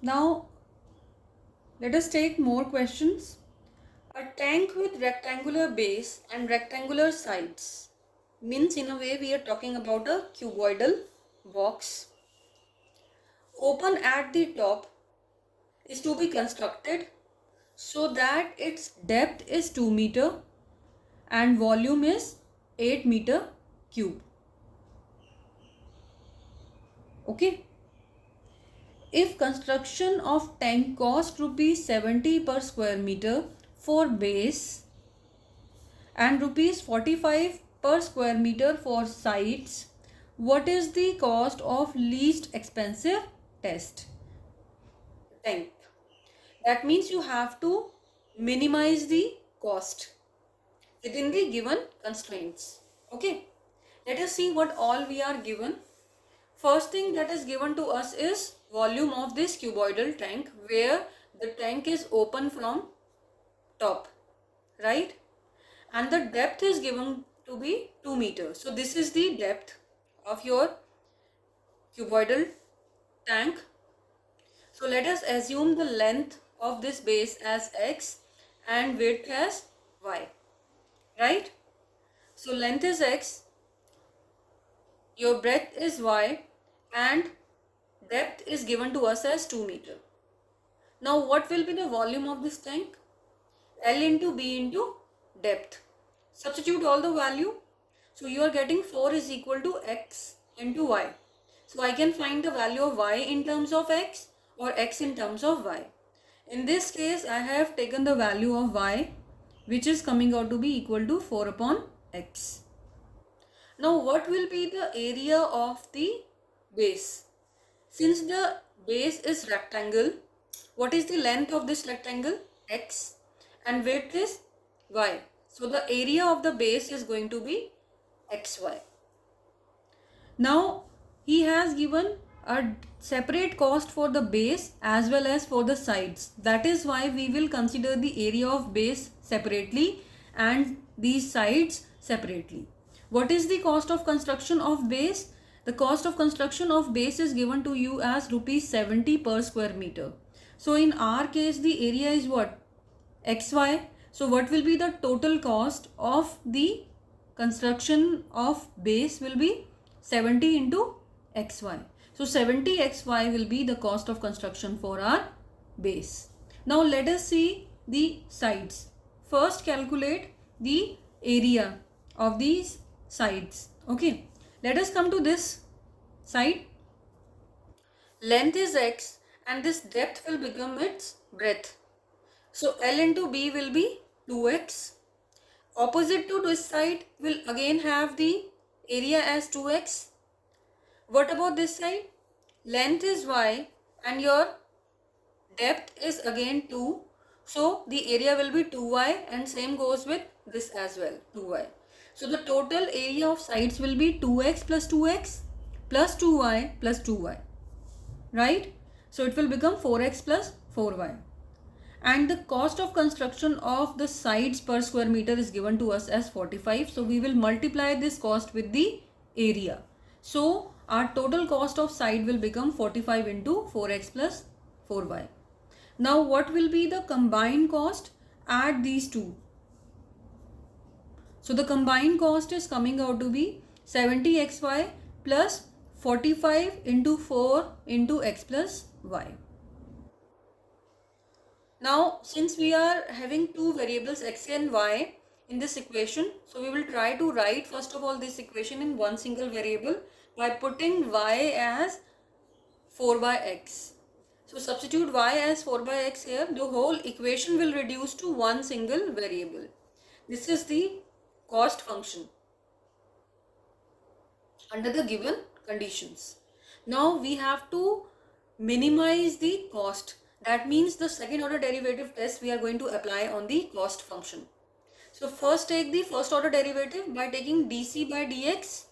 Now let us take more questions. A tank with rectangular base and rectangular sides means, in a way, we are talking about a cuboidal box. Open at the top is to be constructed so that its depth is 2 meter and volume is 8 meter cube. Okay. If construction of tank cost rupees 70 per square meter for base and rupees 45 per square meter for sides, what is the cost of least expensive test tank? That means you have to minimize the cost within the given constraints. Okay, let us see what all we are given. First thing that is given to us is volume of this cuboidal tank, where the tank is open from top, right? And the depth is given to be 2 meters. So this is the depth of your cuboidal tank. So let us assume the length of this base as x and width as y, right? So length is x, your breadth is y, and depth is given to us as 2 meter. Now what will be the volume of this tank? L into B into depth. Substitute all the value. So you are getting 4 is equal to x into y. So I can find the value of y in terms of x or x in terms of y. In this case, I have taken the value of y, which is coming out to be equal to 4 upon x. Now what will be the area of the base? Since the base is rectangle, what is the length of this rectangle? X, and width is y. So the area of the base is going to be xy. Now he has given a separate cost for the base as well as for the sides. That is why we will consider the area of base separately and these sides separately. What is the cost of construction of base? The cost of construction of base is given to you as rupees 70 per square meter. So in our case, the area is what? XY. So what will be the total cost of the construction of base will be 70 into XY. So 70 XY will be the cost of construction for our base. Now let us see the sides. First calculate the area of these sides. Okay. Let us come to this side. Length is x and this depth will become its breadth. So L into B will be 2x. Opposite to this side will again have the area as 2x. What about this side? Length is y and your depth is again 2. So the area will be 2y, and same goes with this as well, 2y. So the total area of sides will be 2x plus 2x plus 2y plus 2y. Right? So it will become 4x plus 4y. And the cost of construction of the sides per square meter is given to us as 45. So we will multiply this cost with the area. So our total cost of side will become 45 into 4x plus 4y. Now what will be the combined cost? Add these two. So the combined cost is coming out to be 70xy plus 45 into 4 into x plus y. Now, since we are having two variables x and y in this equation, so we will try to write first of all this equation in one single variable by putting y as 4 by x. So substitute y as 4 by x here. The whole equation will reduce to one single variable. This is the cost function under the given conditions. Now we have to minimize the cost. That means the second order derivative test we are going to apply on the cost function. So first take the first order derivative by taking dc by dx.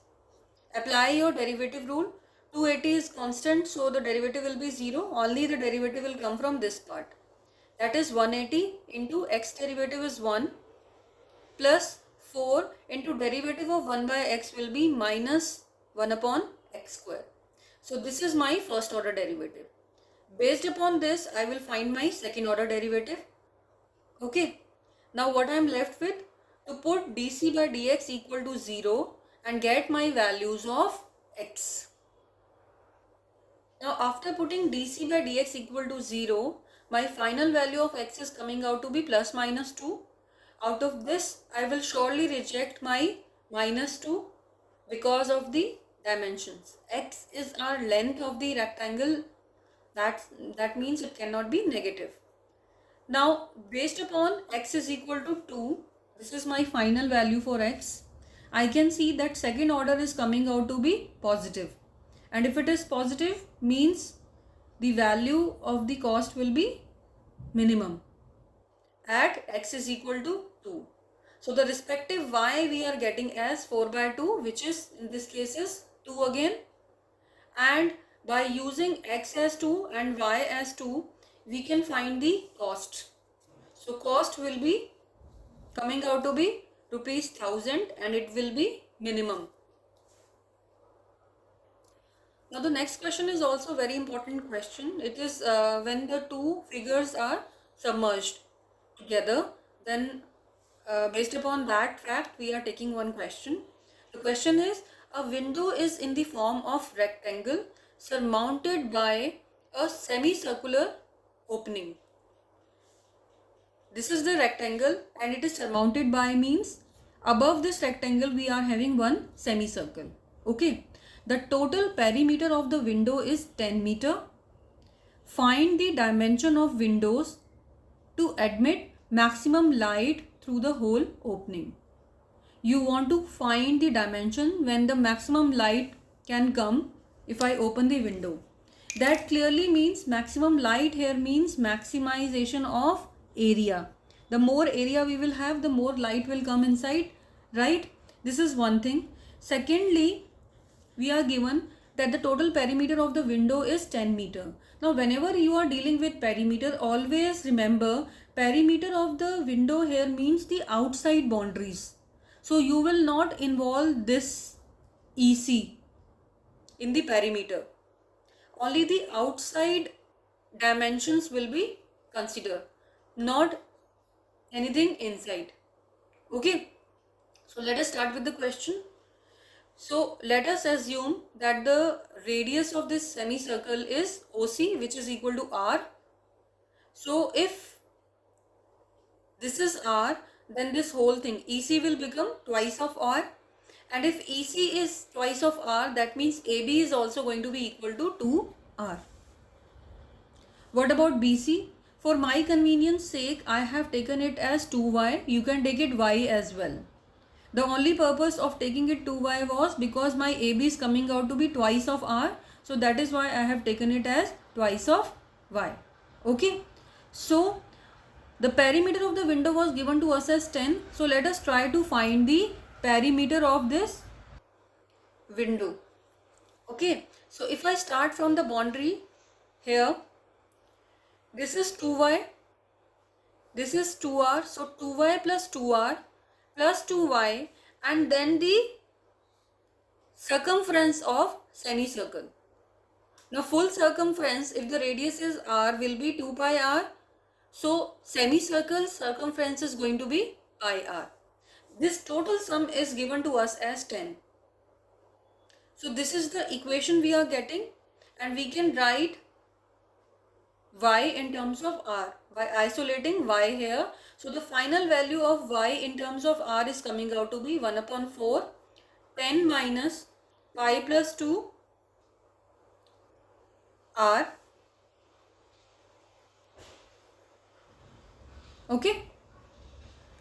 Apply your derivative rule. 280 is constant, so the derivative will be 0. Only the derivative will come from this part. That is 180 into x derivative is 1 plus 4 into derivative of 1 by x will be minus 1 upon x square. So this is my first order derivative. Based upon this, I will find my second order derivative. Okay. Now what I am left with? To put dc by dx equal to 0 and get my values of x. Now after putting dc by dx equal to 0, my final value of x is coming out to be plus minus 2. Out of this, I will surely reject my minus 2 because of the dimensions. X is our length of the rectangle. That means it cannot be negative. Now based upon x is equal to 2, this is my final value for x. I can see that second order is coming out to be positive. And if it is positive, means the value of the cost will be minimum at x is equal to 2. So the respective y we are getting as 4 by 2, which is in this case is 2 again. And by using x as 2 and y as 2, we can find the cost. So cost will be coming out to be rupees 1000 and it will be minimum. Now the next question is also a very important question. It is when the two figures are submerged together, then based upon that fact we are taking one question. The question is, a window is in the form of rectangle surmounted by a semicircular opening. This is the rectangle and it is surmounted by means above this rectangle we are having one semicircle. Okay. The total perimeter of the window is 10 meter. Find the dimension of windows to admit maximum light through the whole opening. You want to find the dimension when the maximum light can come if I open the window. That clearly means maximum light here means maximization of area. The more area we will have, the more light will come inside, right? This is one thing. Secondly, we are given that the total perimeter of the window is 10 meter. Now whenever you are dealing with perimeter, always remember perimeter of the window here means the outside boundaries. So you will not involve this EC in the perimeter. Only the outside dimensions will be considered, not anything inside. Okay. So let us start with the question. So let us assume that the radius of this semicircle is OC, which is equal to R. So if this is R, then this whole thing EC will become twice of R. And if EC is twice of R, that means AB is also going to be equal to 2R. What about BC? For my convenience sake, I have taken it as 2Y. You can take it Y as well. The only purpose of taking it 2y was because my AB is coming out to be twice of R. So that is why I have taken it as twice of y. Okay. So the perimeter of the window was given to us as 10. So let us try to find the perimeter of this window. Okay. So if I start from the boundary here, this is 2y. This is 2r. So 2y plus 2r plus 2y and then the circumference of semicircle. Now full circumference, if the radius is r, will be 2 pi r. So semicircle circumference is going to be pi r. This total sum is given to us as 10. So this is the equation we are getting and we can write y in terms of r by isolating y here. So the final value of y in terms of r is coming out to be 1 upon 4, 10 minus pi plus 2 r. Okay.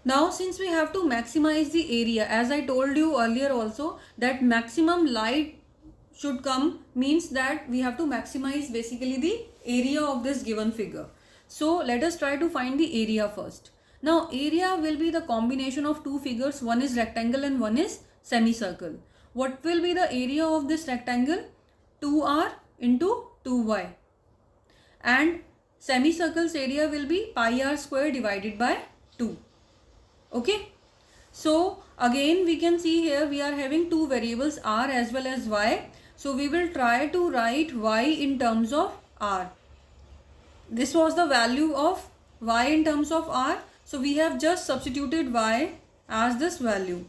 Now since we have to maximize the area, as I told you earlier also, that maximum light should come means that we have to maximize basically the area of this given figure. So let us try to find the area first. Now area will be the combination of two figures, one is rectangle and one is semicircle. What will be the area of this rectangle? 2r into 2y. And semicircle's area will be pi r square divided by 2. Okay. So again we can see here we are having two variables r as well as y. So we will try to write y in terms of r. This was the value of y in terms of r. So we have just substituted y as this value.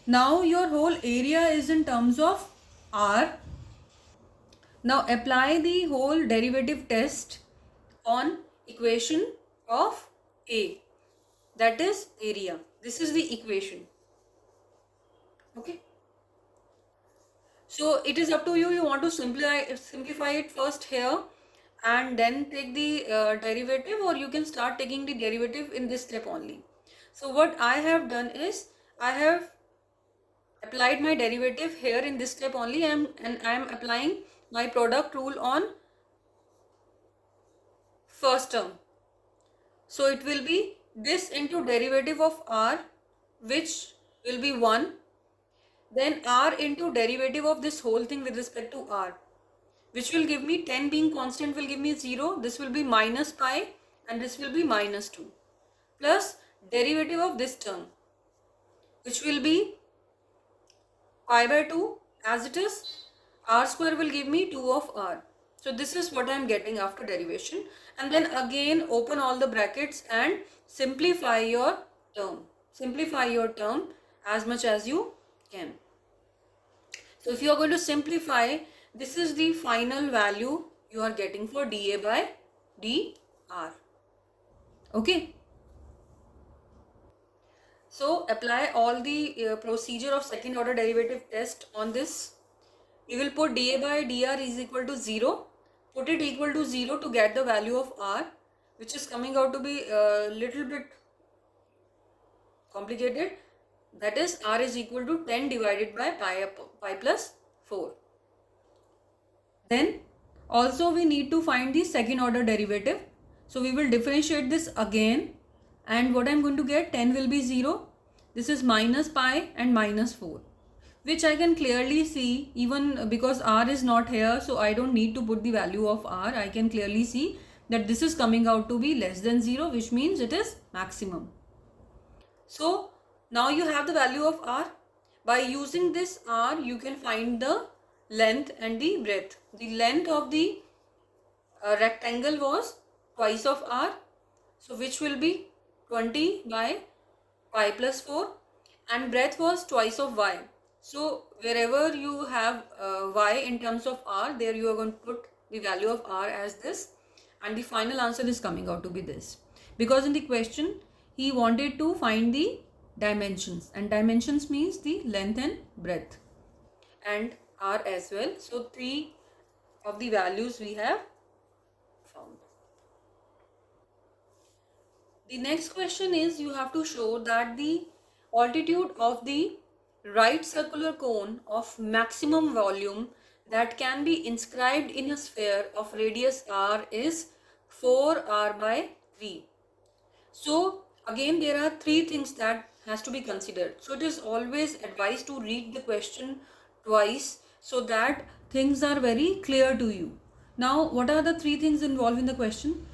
Now your whole area is in terms of r. Now apply the whole derivative test on equation of A, that is area. This is the equation. Okay. So it is up to you. You want to simplify it first here and then take the derivative, or you can start taking the derivative in this step only. So what I have done is I have applied my derivative here in this step only, and I am applying my product rule on first term. So it will be this into derivative of r, which will be 1, then r into derivative of this whole thing with respect to r, which will give me 10 being constant will give me 0. This will be minus pi and this will be minus 2, plus derivative of this term, which will be pi by 2 as it is. R square will give me 2 of r. So this is what I am getting after derivation, and then again open all the brackets and simplify your term. Simplify your term as much as you can. So if you are going to simplify, this is the final value you are getting for dA by dr. Okay. So apply all the procedure of second order derivative test on this. We will put dA by dr is equal to 0. Put it equal to 0 to get the value of r, which is coming out to be a little bit complicated. That is, r is equal to 10 divided by pi plus 4. Then also we need to find the second order derivative. So we will differentiate this again, and what I am going to get, 10 will be 0. This is minus pi and minus 4, which I can clearly see even because r is not here, so I don't need to put the value of r. I can clearly see that this is coming out to be less than 0, which means it is maximum. So now you have the value of r. By using this r, you can find the length and the breadth. The length of the rectangle was twice of r, so which will be 20 by pi plus 4, and breadth was twice of y. So wherever you have y in terms of r, there you are going to put the value of r as this, and the final answer is coming out to be this, because in the question he wanted to find the dimensions, and dimensions means the length and breadth and r as well. So 3 of the values we have found. The next question is, you have to show that the altitude of the right circular cone of maximum volume that can be inscribed in a sphere of radius r is 4r by 3. So again there are 3 things that has to be considered. So it is always advised to read the question twice so that things are very clear to you. Now what are the 3 things involved in the question?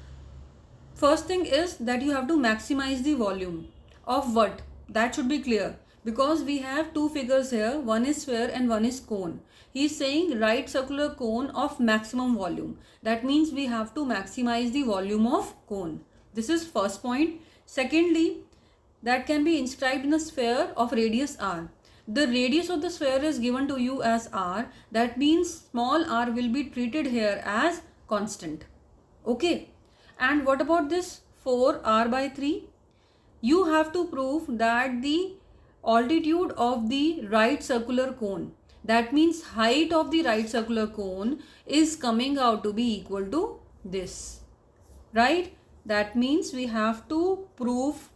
First thing is that you have to maximize the volume of what? That should be clear, because we have 2 figures here, one is sphere and one is cone. He is saying right circular cone of maximum volume. That means we have to maximize the volume of cone. This is first point. Secondly, that can be inscribed in a sphere of radius r. The radius of the sphere is given to you as r. That means small r will be treated here as constant. Okay. And what about this 4r by 3? You have to prove that the altitude of the right circular cone, that means height of the right circular cone, is coming out to be equal to this, right? That means we have to prove,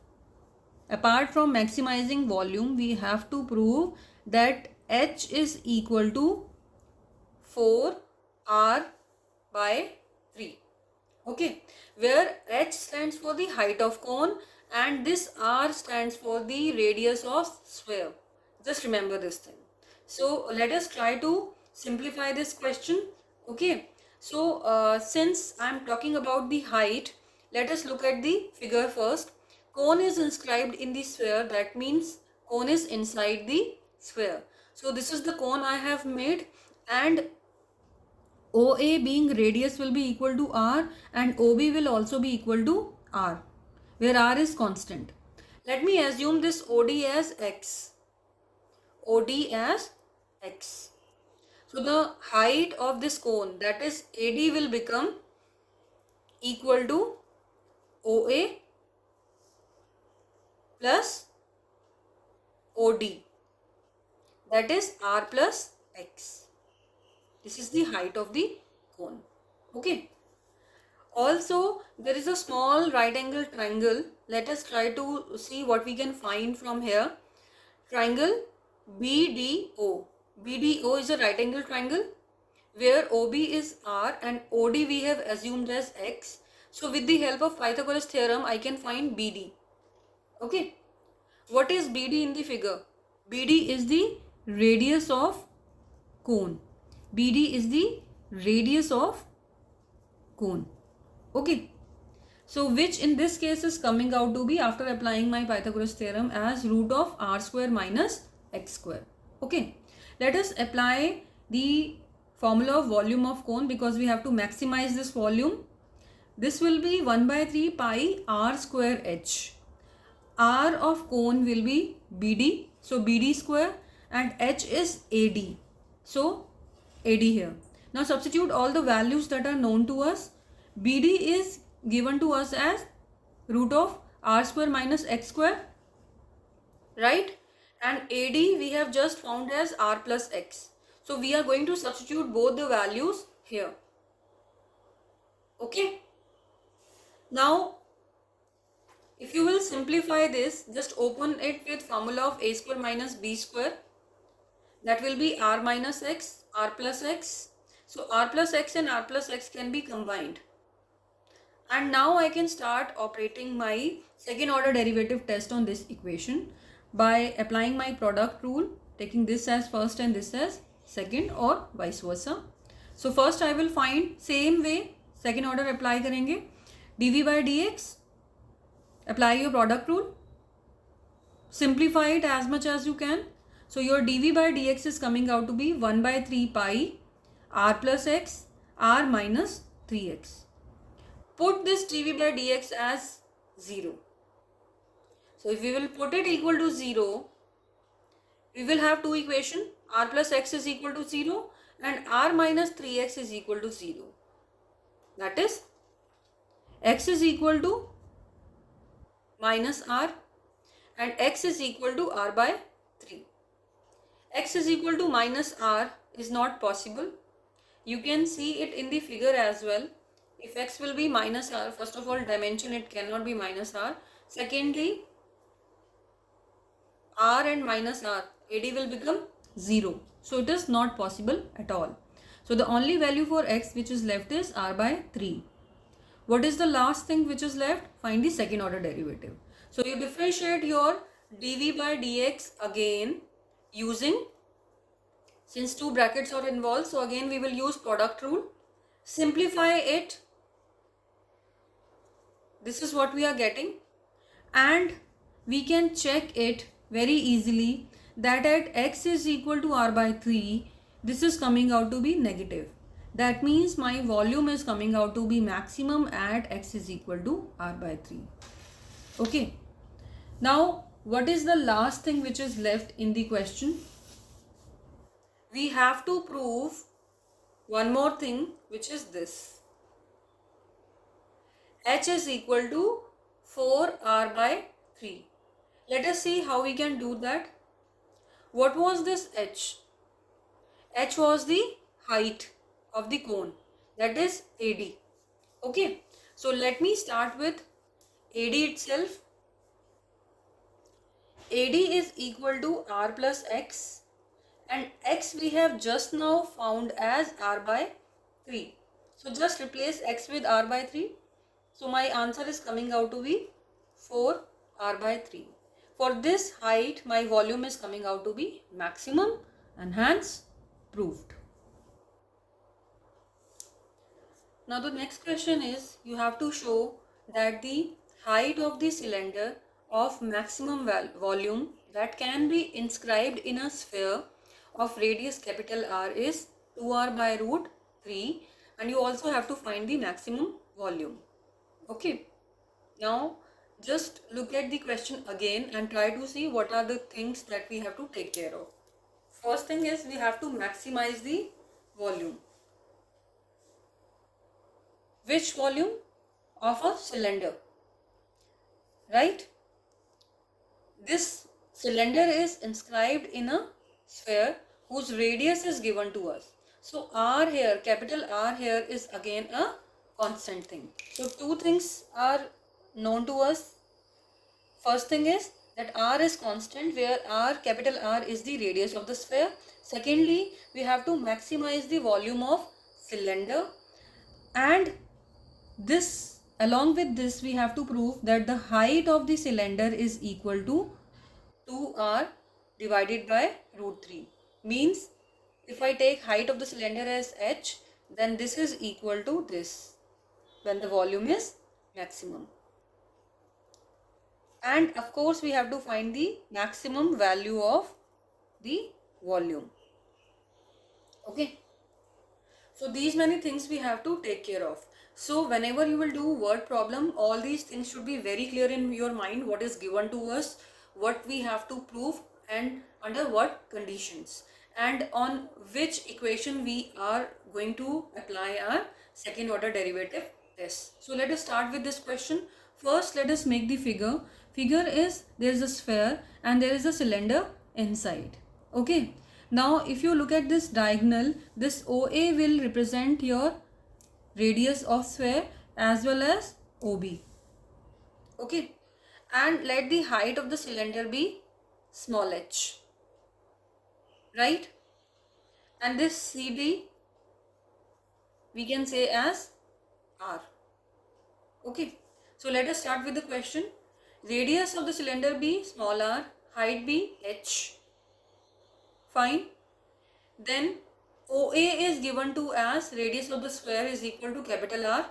apart from maximizing volume, we have to prove that h is equal to 4r by 3. Okay, where h stands for the height of cone and this r stands for the radius of sphere. Just remember this thing. So let us try to simplify this question. Okay, so since I am talking about the height, let us look at the figure first. Cone is inscribed in the sphere, that means cone is inside the sphere. So this is the cone I have made, and OA being radius will be equal to R, and OB will also be equal to R, where R is constant. Let me assume this OD as X. OD as X. So the height of this cone, that is AD, will become equal to OA plus OD, that is R plus X. This is the height of the cone. Okay. Also, there is a small right angle triangle. Let us try to see what we can find from here. Triangle BDO. BDO is a right angle triangle where OB is R and OD we have assumed as X. So with the help of Pythagoras theorem, I can find BD. Okay. What is BD in the figure? BD is the radius of cone. BD is the radius of cone. Okay. So which in this case is coming out to be, after applying my Pythagoras theorem, as root of R square minus X square. Okay. Let us apply the formula of volume of cone, because we have to maximize this volume. This will be 1 by 3 pi R square H. R of cone will be BD, so BD square, and H is AD, so AD here. Now substitute all the values that are known to us. BD is given to us as root of R square minus X square, right? And AD we have just found as R plus X. So we are going to substitute both the values here. Okay. Now if you will simplify this, just open it with formula of A square minus B square. That will be R minus X, R plus X. So R plus X and R plus X can be combined. And now I can start operating my second order derivative test on this equation by applying my product rule, taking this as first and this as second, or vice versa. So first I will find, same way second order apply karenge, dv by dx. Apply your product rule, simplify it as much as you can. So your dv by dx is coming out to be 1 by 3 pi R plus X, R minus 3x. Put this dv by dx as 0. So if we will put it equal to 0, we will have two equations. R plus X is equal to 0 and R minus 3x is equal to 0. That is, X is equal to minus R and X is equal to R by 3. X is equal to minus R is not possible. You can see it in the figure as well. If X will be minus R, first of all dimension, it cannot be minus R. Secondly, R and minus R, AD will become 0. So it is not possible at all. So the only value for X which is left is R by 3. What is the last thing which is left? Find the second order derivative. So you differentiate your dv by dx again using, since two brackets are involved, so again we will use product rule. Simplify it. This is what we are getting, and we can check it very easily that at X is equal to R by 3, this is coming out to be negative. That means my volume is coming out to be maximum at X is equal to R by 3. Okay. Now, what is the last thing which is left in the question? We have to prove one more thing, which is this. H is equal to 4R by 3. Let us see how we can do that. What was this H? H was the height of the cone, that is AD. Okay, so let me start with AD itself. AD is equal to R plus X, and X we have just now found as R by 3. So just replace X with R by 3. So my answer is coming out to be 4R by 3. For this height, my volume is coming out to be maximum, and hence proved. Now the next question is, you have to show that the height of the cylinder of maximum volume that can be inscribed in a sphere of radius capital R is 2R by root 3, and you also have to find the maximum volume. Okay, now just look at the question again and try to see what are the things that we have to take care of. First thing is we have to maximize the volume. Which volume? Of a cylinder, right? This cylinder is inscribed in a sphere whose radius is given to us. So R here, capital R here is again a constant thing. So two things are known to us. First thing is that R is constant, where R, capital R, is the radius of the sphere. Secondly, we have to maximize the volume of cylinder, and this, along with this, we have to prove that the height of the cylinder is equal to 2r divided by root 3. Means if I take height of the cylinder as h, then this is equal to this when the volume is maximum. And of course we have to find the maximum value of the volume. Okay. So these many things we have to take care of. So whenever you will do word problem, all these things should be very clear in your mind. What is given to us, what we have to prove, and under what conditions, and on which equation we are going to apply our second order derivative test. So let us start with this question. First, let us make the figure. Figure is, there is a sphere and there is a cylinder inside. Okay. Now if you look at this diagonal, this OA will represent your radius of sphere as well as OB. Okay. And let the height of the cylinder be small h. Right. And this CD we can say as R. Okay. So let us start with the question. Radius of the cylinder be small r, height be h. Fine. Then OA is given to as radius of the sphere is equal to capital R.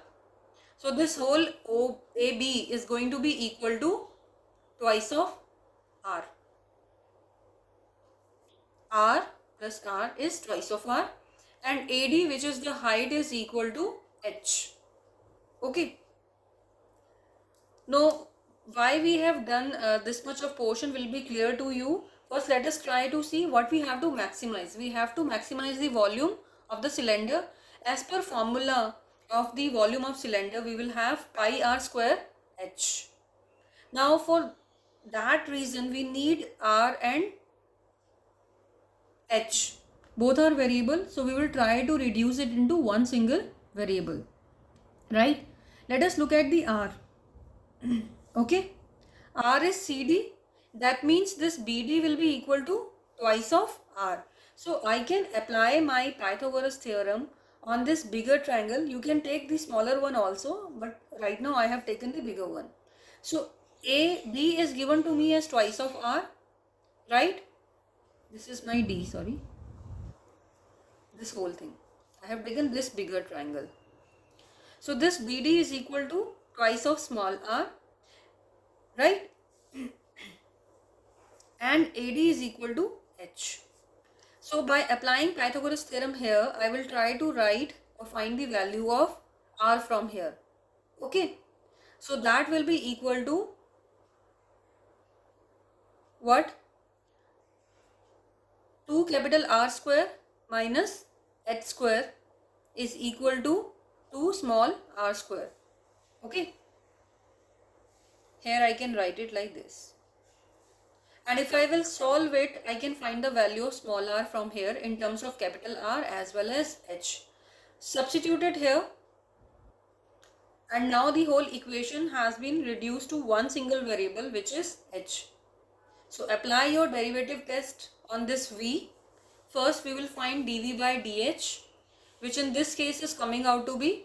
So this whole OAB is going to be equal to twice of R. R plus R is twice of R, and AD, which is the height, is equal to H. Okay. Now why we have done this much of portion will be clear to you. First, let us try to see what we have to maximize. We have to maximize the volume of the cylinder. As per formula of the volume of cylinder, we will have pi r square h. Now for that reason, we need r and h. Both are variable, so we will try to reduce it into one single variable. Right? Let us look at the r. Okay. R is CD. That means this BD will be equal to twice of R. So I can apply my Pythagoras theorem on this bigger triangle. You can take the smaller one also, but right now I have taken the bigger one. So AB is given to me as twice of R, right? This is my D, sorry. This whole thing. I have taken this bigger triangle. So this BD is equal to twice of small r, right? And AD is equal to H. So by applying Pythagoras theorem here, I will try to write or find the value of R from here. Okay. So that will be equal to what? 2 capital R square minus H square is equal to 2 small r square. Okay. Here I can write it like this. And if I will solve it, I can find the value of small r from here in terms of capital R as well as h. Substitute it here. And now the whole equation has been reduced to one single variable, which is h. So apply your derivative test on this v. First we will find dv by dh, which in this case is coming out to be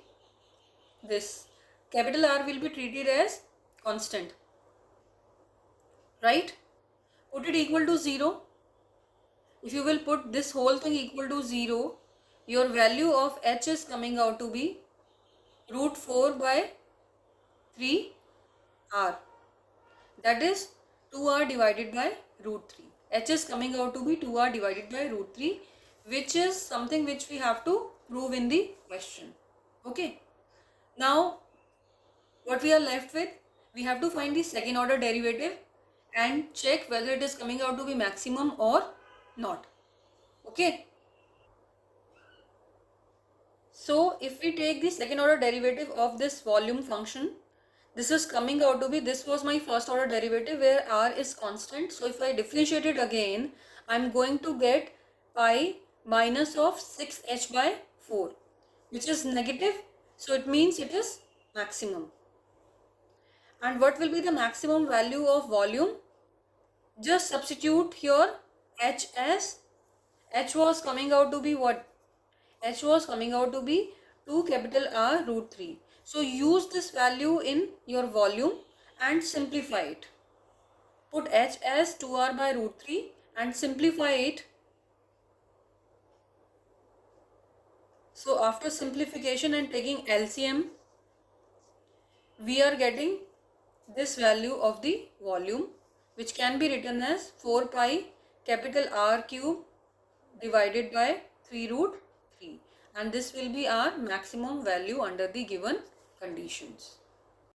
this. Capital R will be treated as constant. Right? Put it equal to 0. If you will put this whole thing equal to 0, your value of h is coming out to be root 4 by 3 r. That is 2r divided by root 3. H is coming out to be 2r divided by root 3, which is something which we have to prove in the question. Okay. Now what we are left with, we have to find the second order derivative and check whether it is coming out to be maximum or not. Okay. So if we take the second order derivative of this volume function, this is coming out to be, this was my first order derivative where r is constant. So if I differentiate it again, I'm going to get pi minus of 6h by 4, which is negative. So it means it is maximum. And what will be the maximum value of volume? Just substitute here h as, h was coming out to be what? H was coming out to be 2 capital R root 3. So use this value in your volume and simplify it. Put H as 2R by root 3 and simplify it. So after simplification and taking LCM, we are getting this value of the volume, which can be written as 4 pi capital R cube divided by 3 root 3, and this will be our maximum value under the given conditions.